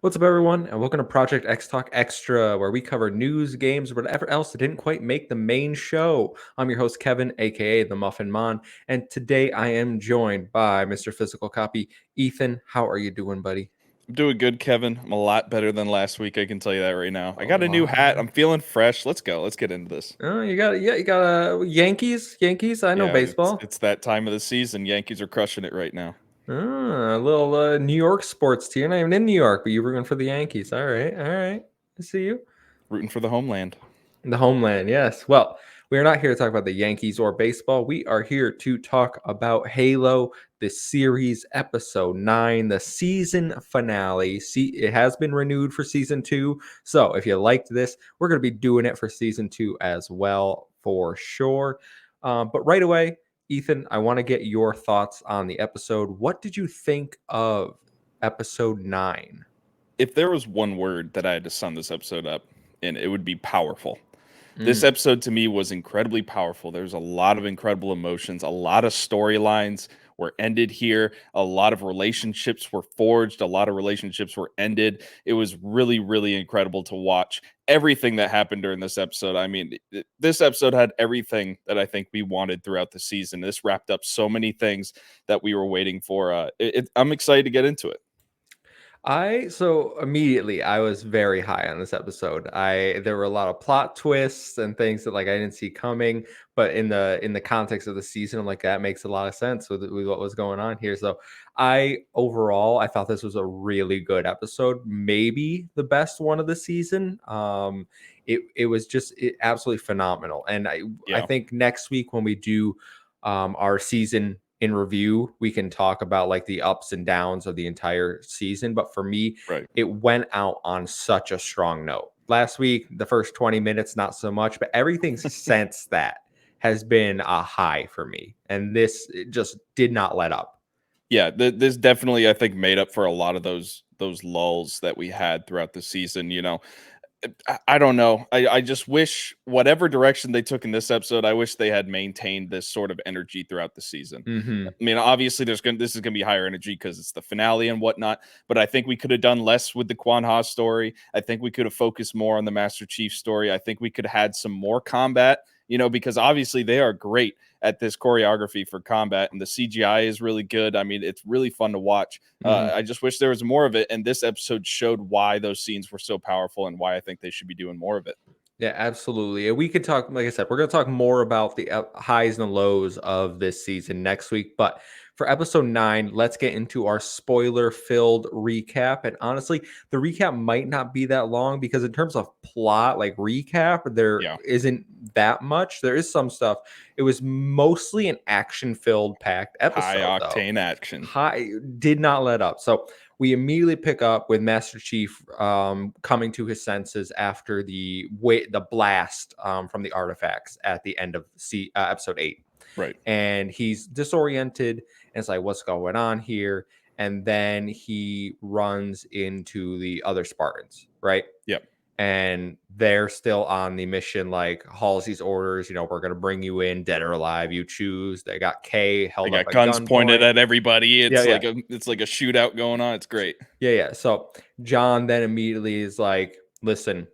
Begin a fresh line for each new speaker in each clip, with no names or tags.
What's up, everyone, and welcome to Project X Talk Extra, where we cover news, games, or whatever else that didn't quite make the main show. I'm your host, Kevin, aka the Muffin Mon, and today I am joined by Mr. Physical Copy, Ethan. How are you doing, buddy?
I'm doing good, Kevin. I'm a lot better than last week. I can tell you that right now. I
A
got a new
lot.
hat. I'm feeling fresh. Let's go. Let's get into this.
Oh, you got Yankees. Yankees. I know
Yeah, it's
baseball.
it's that time of the season. Yankees are crushing it right now.
A little New York sports team. Not even in New York, but you're rooting for the Yankees. All right, all right. I see you.
Rooting for the homeland.
The homeland, yes. Well, we are not here to talk about the Yankees or baseball. We are here to talk about Halo, the series episode 9, the season finale. See, it has been renewed for season 2. So if you liked this, we're going to be doing it for season 2 as well, for sure. But right away, Ethan, I want to get your thoughts on the episode. What did you think of episode 9?
If there was one word that I had to sum this episode up in, it would be powerful. This
Mm,
episode to me was incredibly powerful. There's a lot of incredible emotions, a lot of storylines were ended here, a lot of relationships were forged, a lot of relationships were ended. It was really, really incredible to watch everything that happened during this episode. I mean, this episode had everything that I think we wanted throughout the season. This wrapped up so many things that we were waiting for. I'm excited to get into it.
So immediately I was very high on this episode. I There were a lot of plot twists and things that like I didn't see coming, but in the context of the season, I'm like that makes a lot of sense with what was going on here. So I thought this was a really good episode, maybe the best one of the season. It was just absolutely phenomenal, and I
Yeah,
think next week when we do our season in review, we can talk about like the ups and downs of the entire season. But for me,
right.
it went out on such a strong note. Last week, the first 20 minutes, not so much, but everything since that has been a high for me. And this it just did not let up.
Yeah, this definitely I think made up for a lot of those lulls that we had throughout the season. I don't know. I just wish whatever direction they took in this episode, I wish they had maintained this sort of energy throughout the season.
Hmm.
I mean, obviously, this is gonna be higher energy because it's the finale and whatnot. But I think we could have done less with the Quan Ha story. I think we could have focused more on the Master Chief story. I think we could have had some more combat. Because obviously they are great at this choreography for combat, and the CGI is really good. I mean, it's really fun to watch.
Hmm.
I just wish there was more of it, and this episode showed why those scenes were so powerful and why I think they should be doing more of it.
Yeah, absolutely. And we could talk, like I said, we're going to talk more about the highs and lows of this season next week. But for episode 9, let's get into our spoiler filled recap. And honestly, the recap might not be that long because, in terms of plot, like recap, there
Yeah,
isn't that much. There is some stuff. It was mostly an action filled packed
high
episode, though.
octane action.
High did not let up. So we immediately pick up with Master Chief coming to his senses after the blast from the artifacts at the end of episode 8,
Right.
and he's disoriented and it's like what's going on here, and then he runs into the other Spartans, right?
Yep.
And they're still on the mission, like Halsey's orders, we're going to bring you in dead or alive, you choose. They got Kay
They
held up
got
at
guns pointed
gunpoint.
at everybody.
Yeah,
It's
yeah.
like a shootout going on. It's great.
Yeah, yeah. So John then immediately is like, listen,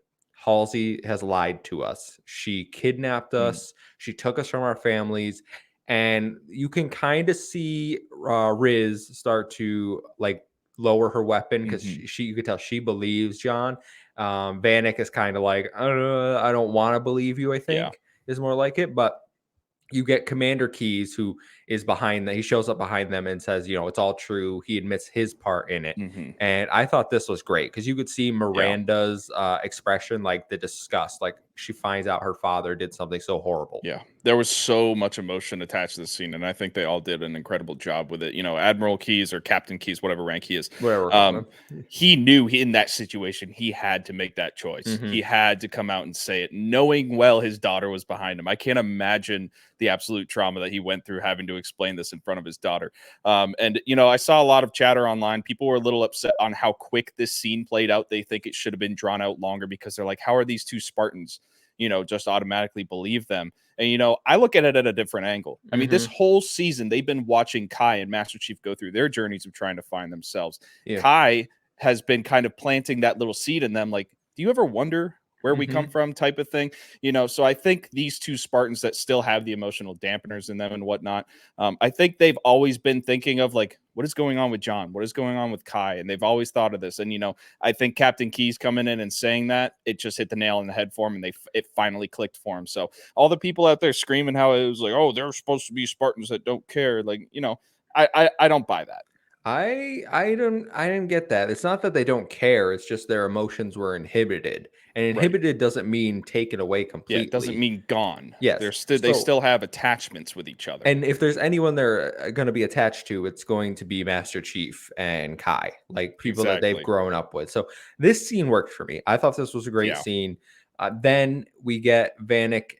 Halsey has lied to us. She kidnapped
Mm.
us. She took us from our families. And you can kind of see Riz start to like lower her weapon because
Mhm.
you could tell she believes John. Vanek is kind of like, I don't want to believe you, I
Yeah.
think is more like it. But you get Commander Keys, who is behind that. He shows up behind them and says, it's all true. He admits his part in it.
Mhm.
And I thought this was great because you could see
Yeah.
Miranda's expression, like the disgust, like she finds out her father did something so horrible.
Yeah, there was so much emotion attached to the scene, and I think they all did an incredible job with it. Admiral Keys or Captain Keys, whatever rank he is,
Whatever we're calling
um,
him.
he knew in that situation he had to make that choice.
Hmm.
He had to come out and say it, knowing well his daughter was behind him. I can't imagine the absolute trauma that he went through having to explain this in front of his daughter. And I saw a lot of chatter online. People were a little upset on how quick this scene played out. They think it should have been drawn out longer because they're like, how are these two Spartans? Just automatically believe them. And, I look at it at a different angle. I mean, this
Hmm.
whole season, they've been watching Kai and Master Chief go through their journeys of trying to find themselves.
Yeah.
Kai has been kind of planting that little seed in them. Like, do you ever wonder where we come
Mhm.
from, type of thing? So I think these two Spartans that still have the emotional dampeners in them and whatnot, I think they've always been thinking of, like, what is going on with John? What is going on with Kai? And they've always thought of this. And, I think Captain Keyes coming in and saying that, it just hit the nail on the head for him, and it finally clicked for him. So all the people out there screaming how it was like, oh, they're supposed to be Spartans that don't care. Like, I don't buy that.
I didn't get that. It's not that they don't care, it's just their emotions were inhibited. And
Right.
inhibited doesn't mean taken away
Yeah, it doesn't
completely.
mean gone.
Yes.
They
So
still have attachments with each other.
and if there's anyone they're going to be attached to, it's going to be Master Chief and Kai, like people that they've
Exactly.
grown up with. So this scene worked for me. I thought this was a great
Yeah.
scene. Then we get Vanek,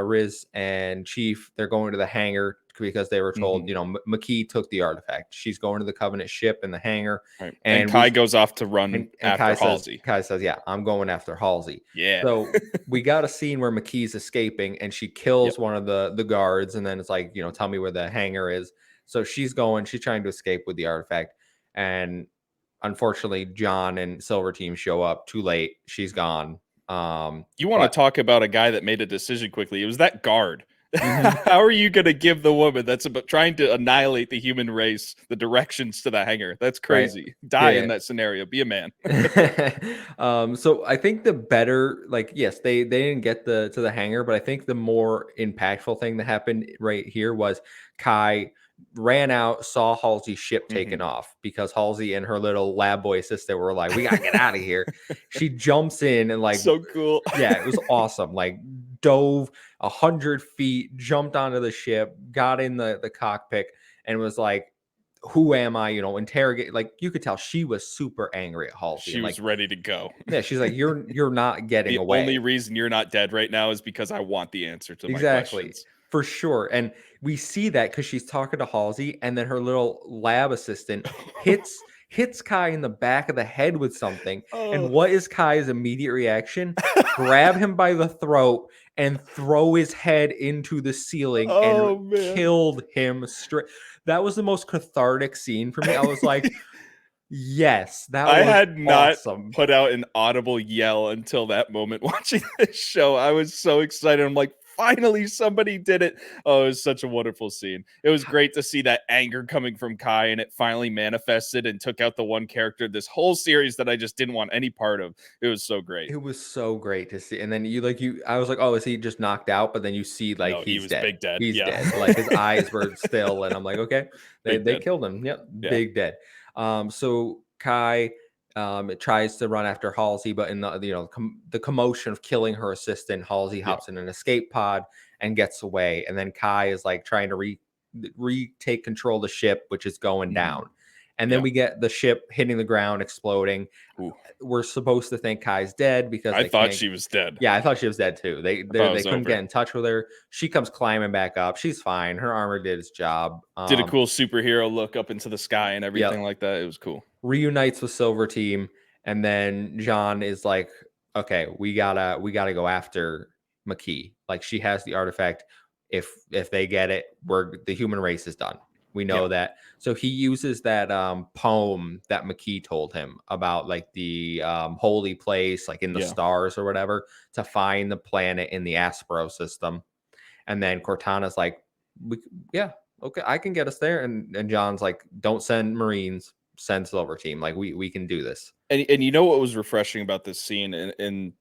Riz, and Chief. They're going to the hangar because they were told,
Mhm.
McKee took the artifact. She's going to the Covenant ship in the hangar,
Right. And
and
Kai goes off to run
and Kai
after
says,
Halsey.
yeah, I'm going after Halsey.
Yeah.
So we got a scene where McKee's escaping and she kills
Yep.
one of the guards, and then it's like, tell me where the hangar is. So she's trying to escape with the artifact. And unfortunately, John and Silver Team show up too late. She's gone.
You want to
But
talk about a guy that made a decision quickly? It was that guard.
mhm,
How are you going to give the woman that's about trying to annihilate the human race the directions to the hangar? That's
right.
crazy. Die
Yeah.
in that scenario. Be a man.
So I think the better, like, yes, they didn't get to the hangar, but I think the more impactful thing that happened right here was Kai ran out, saw Halsey's ship taken
Mhm.
off because Halsey and her little lab boy sister were like, "We gotta get out of here." She jumps in and like,
So cool.
yeah, it was awesome. Like dove 100 feet, jumped onto the ship, got in the cockpit, and was like, who am I? Interrogate. Like you could tell she was super angry at Halsey,
She
and
was
like,
ready to go.
yeah, she's like, you're not getting
The only
away.
reason you're not dead right now is because I want the answer to my
Exactly,
questions.
for sure. And we see that because she's talking to Halsey, and then her little lab assistant hits Kai in the back of the head with something. And
Oh.
what is Kai's immediate reaction? Grab him by the throat and throw his head into the ceiling and
Oh, man.
killed him straight. That was the most cathartic scene for me. I was like, yes, that
I
was
had not
awesome.
put out an audible yell until that moment watching this show. I was so excited. I'm like, finally, somebody did it. Oh, it was such a wonderful scene. It was great to see that anger coming from Kai, and it finally manifested and took out the one character this whole series that I just didn't want any part of. It was so great.
It was so great to see. And then I was like, oh, is he just knocked out? But then you see like
No, he
he's
was
dead.
big dead.
He's
Yeah.
dead. Like his eyes were still, and I'm like, okay, they
Big
they
dead.
killed him. Yep,
Yeah.
big dead. So Kai tries to run after Halsey, but in the commotion of killing her assistant, Halsey
Yeah.
hops in an escape pod and gets away. And then Kai is like trying to retake control of the ship, which is going
Mhm.
down. And then
Yeah.
we get the ship hitting the ground, exploding.
Ooh.
We're supposed to think Kai's dead because
I
they
thought
can't.
she was dead.
Yeah, I thought she was dead too. They
I thought it
they
was
couldn't get
over.
in touch with her. She comes climbing back up. She's fine. Her armor did its job.
Did a cool superhero look up into the sky and
Yep.
everything like that. It was cool.
Reunites with Silver Team, and then John is like, "Okay, we gotta go after McKee. Like she has the artifact. If they get it, the human race is done. We
Yeah.
know that." So he uses that poem that McKee told him about, like the holy place, like in the
Yeah.
stars or whatever, to find the planet in the Aspero system. And then Cortana's like, yeah, okay, I can get us there. And John's like, don't send Marines, send Silver Team. Like we can do this.
And you know what was refreshing about this scene, and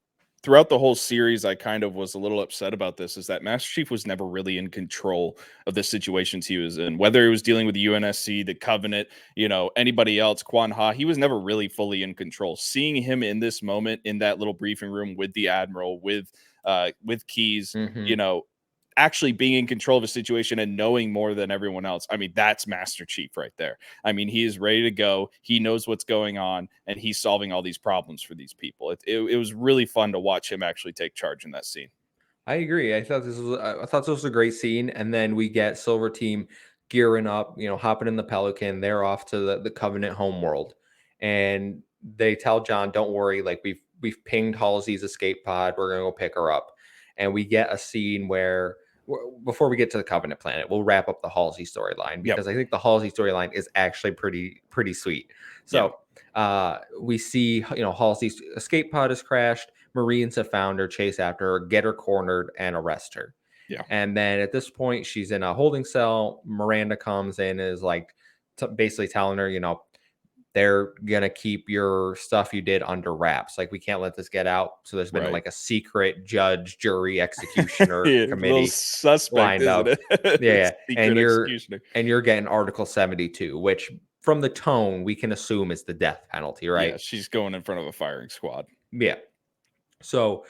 throughout the whole series, I kind of was a little upset about this, is that Master Chief was never really in control of the situations he was in. Whether he was dealing with the UNSC, the Covenant, anybody else, Quan Ha, he was never really fully in control. Seeing him in this moment in that little briefing room with the Admiral, with Keyes,
Mhm.
you know, actually being in control of a situation and knowing more than everyone else. I mean, that's Master Chief right there. I mean, he is ready to go. He knows what's going on, and he's solving all these problems for these people. It was really fun to watch him actually take charge in that scene.
I agree. I thought this was a great scene. And then we get Silver Team gearing up, hopping in the Pelican. They're off to the Covenant homeworld. And they tell John, don't worry, like we've pinged Halsey's escape pod. We're gonna go pick her up. And we get a scene where before we get to the Covenant planet, we'll wrap up the Halsey storyline
Yep.
because I think the Halsey storyline is actually pretty sweet.
Yeah.
So we see, Halsey's escape pod has crashed. Marines have found her, chase after her, get her cornered, and arrest her.
Yeah.
And then at this point, she's in a holding cell. Miranda comes in and is like basically telling her, they're going to keep your stuff you did under wraps. Like, we can't let this get out. So there's been like a secret judge, jury, executioner
Yeah,
committee
little suspect,
lined
isn't
up.
it?
Yeah.
Secret executioner.
And you're getting Article 72, which from the tone, we can assume is the death penalty, right?
Yeah, she's going in front of a firing squad.
Yeah. So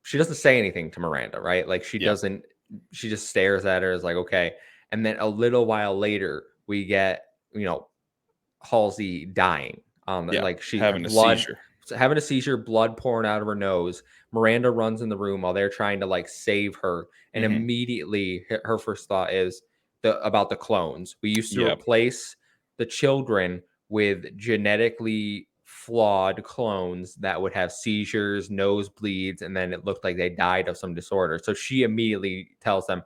she doesn't say anything to Miranda, right? Like, she just stares at her, is like, okay. And then a little while later, we get, Halsey dying. Like, she
having a seizure.
Having a seizure, blood pouring out of her nose. Miranda runs in the room while they're trying to like save her, and immediately her first thought is about the clones. We used to replace the children with genetically flawed clones that would have seizures, nosebleeds, and then it looked like they died of some disorder. So she immediately tells them,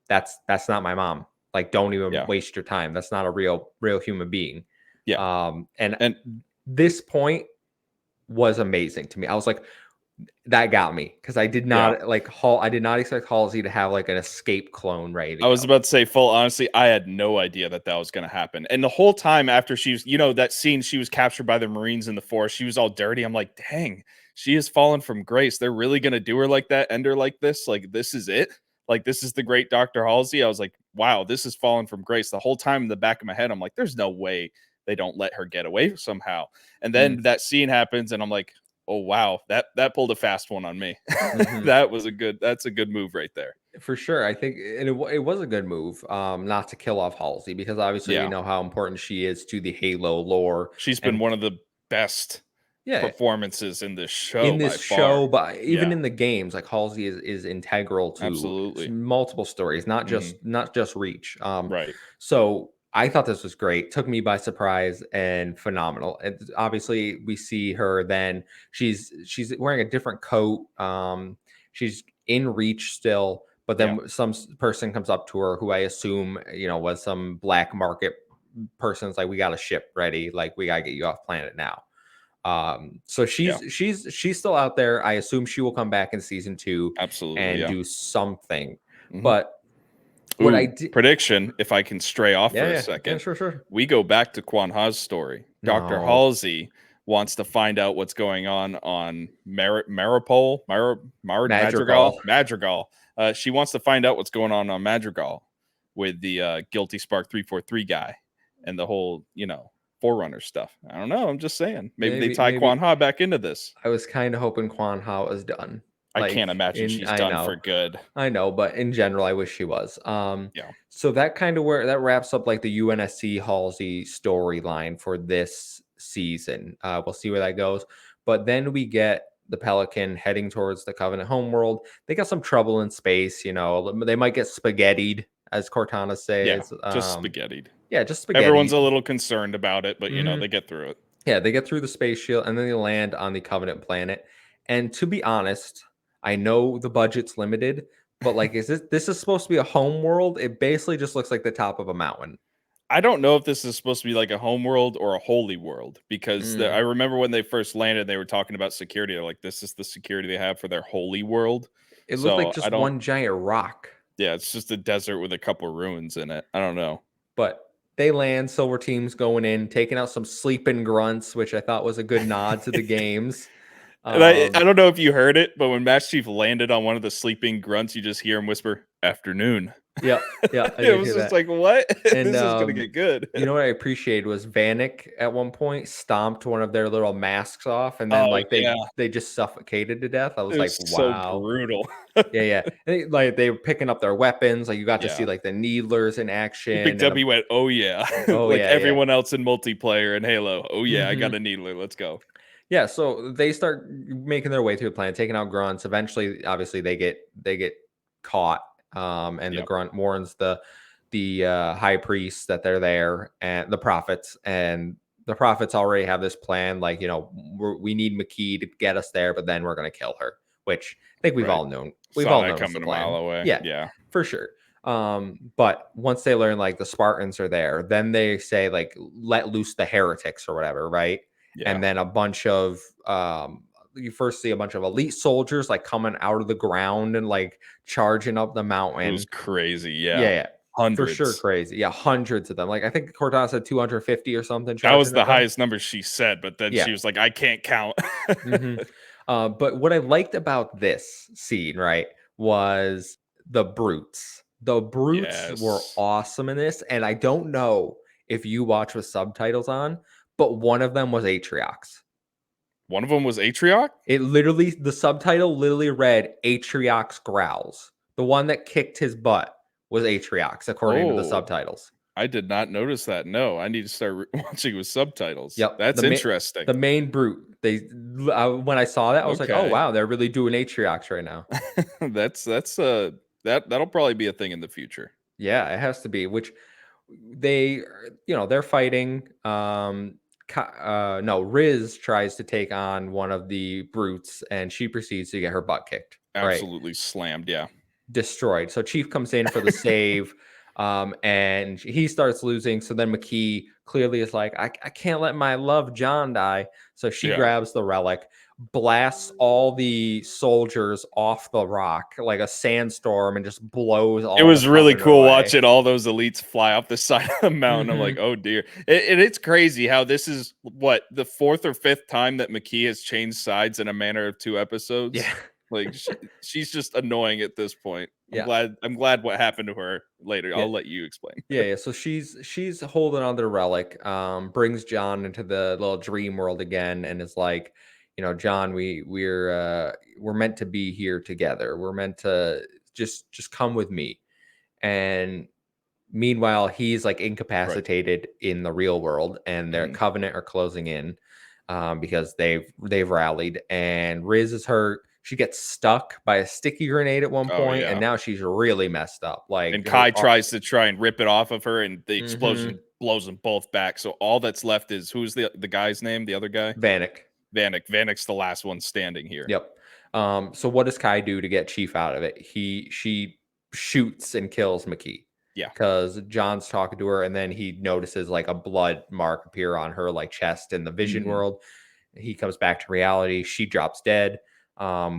that's not my mom. Like, don't even waste your time. That's not a real human being.
Yeah.
And this point was amazing to me. I was like, that got me, because I did not I did not expect Halsey to have like an escape clone ready to
I was
go.
about to say, full honestly, I had no idea that was going to happen. And the whole time after she was, that scene, she was captured by the Marines in the forest. She was all dirty. I'm like, dang, she has fallen from grace. They're really going to do her like that, end her like this. Like, this is it. Like, this is the great Dr. Halsey. I was like, wow, this is fallen from grace. The whole time in the back of my head, I'm like, there's no way they don't let her get away somehow. And then that scene happens, and I'm like, oh wow, that pulled a fast one on me. That's a good move right there.
For sure. I think it was a good move, not to kill off Halsey, because obviously we know how important she is to the Halo lore.
She's been one of the best performances in this show.
But even in the games, like, Halsey is integral to multiple stories, not just Reach.
Right.
So I thought this was great. Took me by surprise and phenomenal. And obviously, we see her then. She's wearing a different coat. She's in Reach still, but then some person comes up to her who I assume was some black market person. It's like, we got a ship ready. Like, we gotta get you off planet now. So she's still out there. I assume she will come back in season 2,
absolutely,
and do something. But
what I prediction, if I can stray off for a second,
sure.
We go back to Quan Ha's story. Dr. Halsey wants to find out what's going on Madrigal. She wants to find out what's going on Madrigal with the Guilty Spark 343 guy and the whole, Forerunner stuff. I don't know. I'm just saying. Maybe they tie Quan Ha back into this.
I was kind of hoping Quan Ha was done.
I can't imagine she's done for good.
I know, but in general, I wish she was. So that kind of that wraps up like the UNSC Halsey storyline for this season. We'll see where that goes. But then we get the Pelican heading towards the Covenant homeworld. They got some trouble in space. They might get spaghettied, as Cortana says.
Yeah, just spaghettied.
Yeah, just spaghetti.
Everyone's a little concerned about it, but they get through it.
Yeah, they get through the space shield, and then they land on the Covenant planet. And to be honest, I know the budget's limited, but like, this is supposed to be a home world? It basically just looks like the top of a mountain.
I don't know if this is supposed to be like a home world or a holy world, because I remember when they first landed, they were talking about security. They're like, this is the security they have for their holy world.
It looked like just one giant rock.
Yeah, it's just a desert with a couple of ruins in it. I don't know.
But they land, Silver Team's going in, taking out some sleeping grunts, which I thought was a good nod to the games.
And I don't know if you heard it, but when Master Chief landed on one of the sleeping grunts, you just hear him whisper, "Afternoon."
Yeah.
It was just like, what?
And,
this is gonna get good.
You know what I appreciated was Vanek at one point stomped one of their little masks off, and then they just suffocated to death. I was like, wow,
so brutal.
yeah. And they were picking up their weapons. Like, you got to see like the Needlers in action.
He picked up. He went, oh yeah, everyone else in multiplayer and Halo. Oh yeah, I got a Needler. Let's go.
Yeah, so they start making their way through the planet, taking out grunts. Eventually, obviously, they get caught, and the grunt warns the high priest that they're there, and the prophets already have this plan. Like, we need Makee to get us there, but then we're gonna kill her, which I think we've all known. We've all known
coming a mile away.
Yeah, for sure. But once they learn like the Spartans are there, then they say like let loose the heretics or whatever, right?
Yeah.
And then a bunch of you first see a bunch of elite soldiers like coming out of the ground and like charging up the
It was
mountain.
crazy.
Yeah,
Yeah.
yeah, for sure,
Hundreds.
crazy. Yeah, hundreds of them. Like I think Cortana said 250 or something
That was
charging
the
at them.
highest number she said, but then
Yeah.
she was like, "I can't count."
hmm but what I liked about this scene, right, was the brutes. The brutes were
Yes.
awesome in this, and I don't know if you watch with subtitles on, but one of them was Atriox.
One of them was Atrioc?
It literally, the subtitle literally read Atriox growls. The one that kicked his butt was Atriox, according to the
Oh,
subtitles.
I did not notice that. No, I need to start watching with subtitles.
Yep,
That's interesting.
the main brute. When I saw that, I was like, oh
Okay.
wow, they're really doing Atriox right now.
That'll probably be a thing in the future.
Yeah, it has to be. Which they're fighting. No, Riz tries to take on one of the brutes, and she proceeds to get her butt kicked. Right,
Absolutely slammed, yeah.
destroyed. So Chief comes in for the save, and he starts losing. So then McKee clearly is like, I can't let my love John die. So she
Yeah.
grabs the relic, blasts all the soldiers off the rock like a sandstorm, and just blows
It
all the
was really
covenant
cool
away.
watching all those elites fly off the side of the mountain. I'm like,
hmm
"Oh, dear." It's crazy how this is, what, the 4th or 5th time that McKee has changed sides in a matter of 2 episodes?
Yeah.
Like, she's just annoying at this point. I'm
Yeah.
glad I'm glad what happened to her later.
Yeah.
I'll let you explain.
Yeah, yeah. So she's holding on to the relic, brings John into the little dream world again, and is like, John, we're meant to be here together. We're meant to just come with me. And meanwhile, he's like
Right.
incapacitated in the real world, and their
Mhm.
covenant are closing in, because they've rallied, and Riz is hurt. She gets stuck by a sticky grenade at one
Oh,
point, and
yeah.
now she's really messed up. Like
And
her,
Kai tries to try and rip it off of her, and the explosion
mm-hmm.
blows them both back. So all that's left is, who's the guy's name? The other guy?
Vanek.
Vanek. Vanek's the last one standing here.
Yep. So what does Kai do to get Chief out of it? She shoots and kills McKee
Yeah.
because John's talking to her, and then he notices like a blood mark appear on her like chest in the vision
Mhm.
world. He comes back to reality. She drops dead,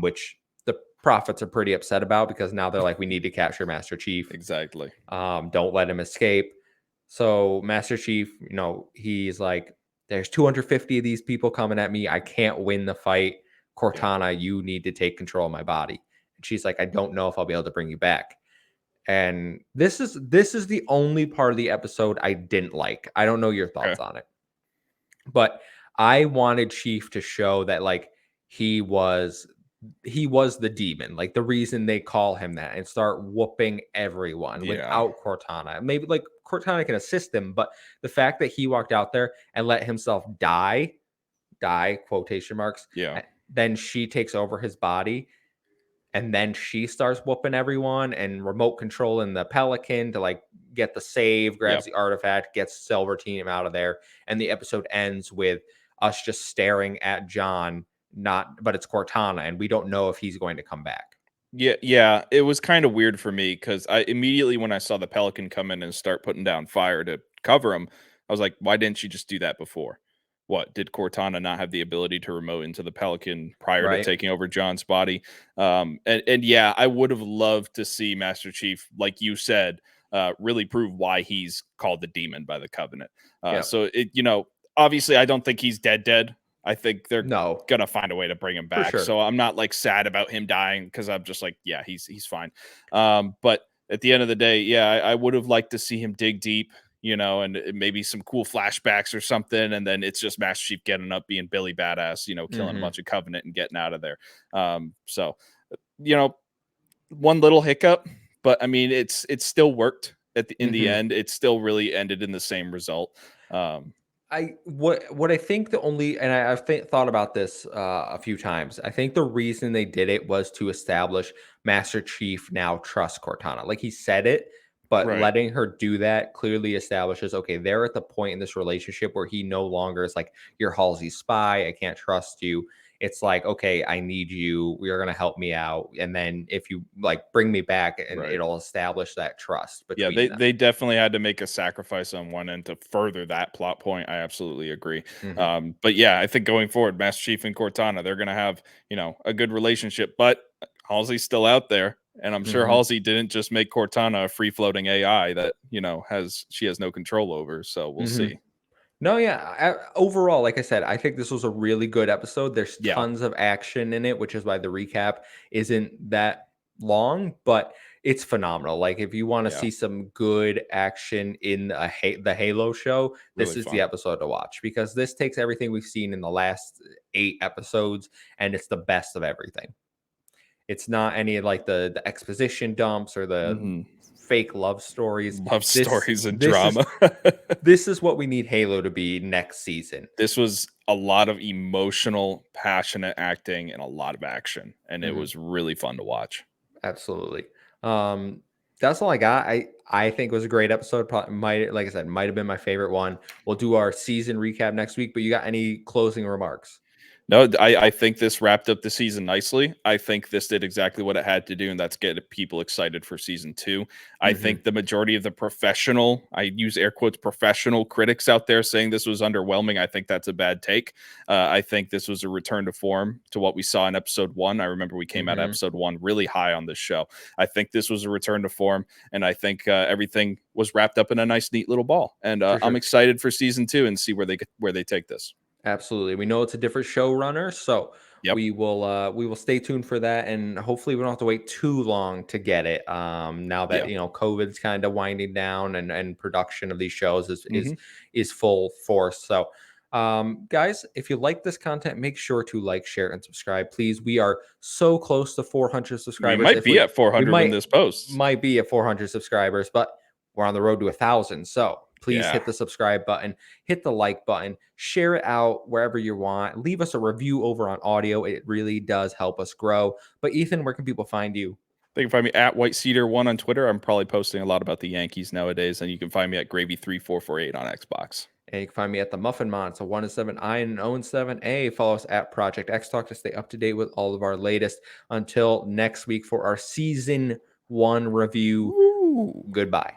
which the prophets are pretty upset about because now they're like, we need to capture Master Chief.
Exactly.
Don't let him escape. So Master Chief, he's like, there's 250 of these people coming at me. I can't win the fight.
Yeah.
Cortana, you need to take control of my body. And she's like, I don't know if I'll be able to bring you back. And this is the only part of the episode I didn't like. I don't know your
Okay.
thoughts on it, but I wanted Chief to show that like he was he was the demon, like the reason they call him that, and start whooping everyone
Yeah.
without Cortana. Maybe like Cortana can assist him, but the fact that he walked out there and let himself die quotation marks,
Yeah.
then she takes over his body, and then she starts whooping everyone and remote controlling the Pelican to like get the save, grabs
Yep.
the artifact, gets Silver Team out of there, and the episode ends with us just staring at John, not but it's Cortana, and we don't know if he's going to come back.
Yeah, yeah. It was kind of weird for me because I immediately, when I saw the Pelican come in and start putting down fire to cover him, I was like, why didn't you just do that before? What, did Cortana not have the ability to remote into the Pelican prior to
Right?
taking over John's body? And yeah, I would have loved to see Master Chief, like you said, really prove why he's called the demon by the Covenant.
Yeah.
So obviously, I don't think he's dead. I think they're
No,
gonna find a way to bring him
for
back.
sure.
So I'm not like sad about him dying because I'm just like, yeah, he's fine. But at the end of the day, yeah, I would have liked to see him dig deep, and maybe some cool flashbacks or something. And then it's just Master Chief getting up, being Billy Badass, killing a
hmm
bunch of Covenant and getting out of there. So you know, one little hiccup, but I mean, it's still worked in the
hmm
end. It still really ended in the same result. Um,
what I think the only and I've thought about this a few times. I think the reason they did it was to establish Master Chief now trusts Cortana. Like he said it, but
right.
letting her do that clearly establishes okay, they're at the point in this relationship where he no longer is like you're Halsey's spy. I can't trust you. it's like, okay, I need you, you're going to help me out, and then if you like bring me back, and
Right.
it'll establish that trust
Yeah,
between them.
they definitely had to make a sacrifice on one end to further that plot point. I absolutely agree.
Hmm.
But yeah, I think going forward, Master Chief and Cortana, they're gonna have, a good relationship. But Halsey's still out there, and I'm sure
Hmm.
Halsey didn't just make Cortana a free floating AI that has no control over. So we'll
Hmm.
see.
No, yeah. Overall, like I said, I think this was a really good episode. There's
Yeah,
tons of action in it, which is why the recap isn't that long, but it's phenomenal. Like if you want to
yeah,
see some good action in the Halo show, this
really
is the
fun.
episode to watch, because this takes everything we've seen in the last 8 episodes and it's the best of everything. It's not any of like the exposition dumps or the
Hmm.
fake love stories.
Love
This
stories and
this is
drama.
this is what we need Halo to be next season.
This was a lot of emotional, passionate acting and a lot of action, and it
Mhm.
was really fun to watch.
Absolutely. Um, that's all I got. I think it was a great episode. Probably might, like I said, might have been my favorite one. We'll do our season recap next week. But you got any closing remarks?
No, I think this wrapped up the season nicely. I think this did exactly what it had to do, and that's get people excited for season two. I
Hmm.
think the majority of the professional, I use air quotes, professional critics out there saying this was underwhelming. I think that's a bad take. I think this was a return to form to what we saw in episode one. I remember we came out of
Hmm.
episode one really high on this show. I think this was a return to form, and I think everything was wrapped up in a nice, neat little ball. And
For
I'm
sure.
excited for season two and see where they take this.
Absolutely. We know it's a different showrunner, so
Yep.
we will stay tuned for that, and hopefully we don't have to wait too long to get it. Now that
Yeah.
COVID's kind of winding down, and production of these shows is
Hmm.
is full force. So guys, if you like this content, make sure to like, share, and subscribe. Please. We are so close to 400
We
subscribers.
might
If
be
we
at
we
400 when this posts.
might be at 400 subscribers, but we're on the road to 1,000. So please
Yeah.
hit the subscribe button, hit the like button, share it out wherever you want. Leave us a review over on audio. It really does help us grow. But Ethan, where can people find you?
They can find me at White Cedar One on Twitter. I'm probably posting a lot about the Yankees nowadays, and you can find me at Gravy3448 on Xbox.
And you can find me at the Muffin Mon. So 1-7I and 0-7A. Follow us at Project X Talk to stay up to date with all of our latest. Until next week for our season 1 review.
Woo!
Goodbye.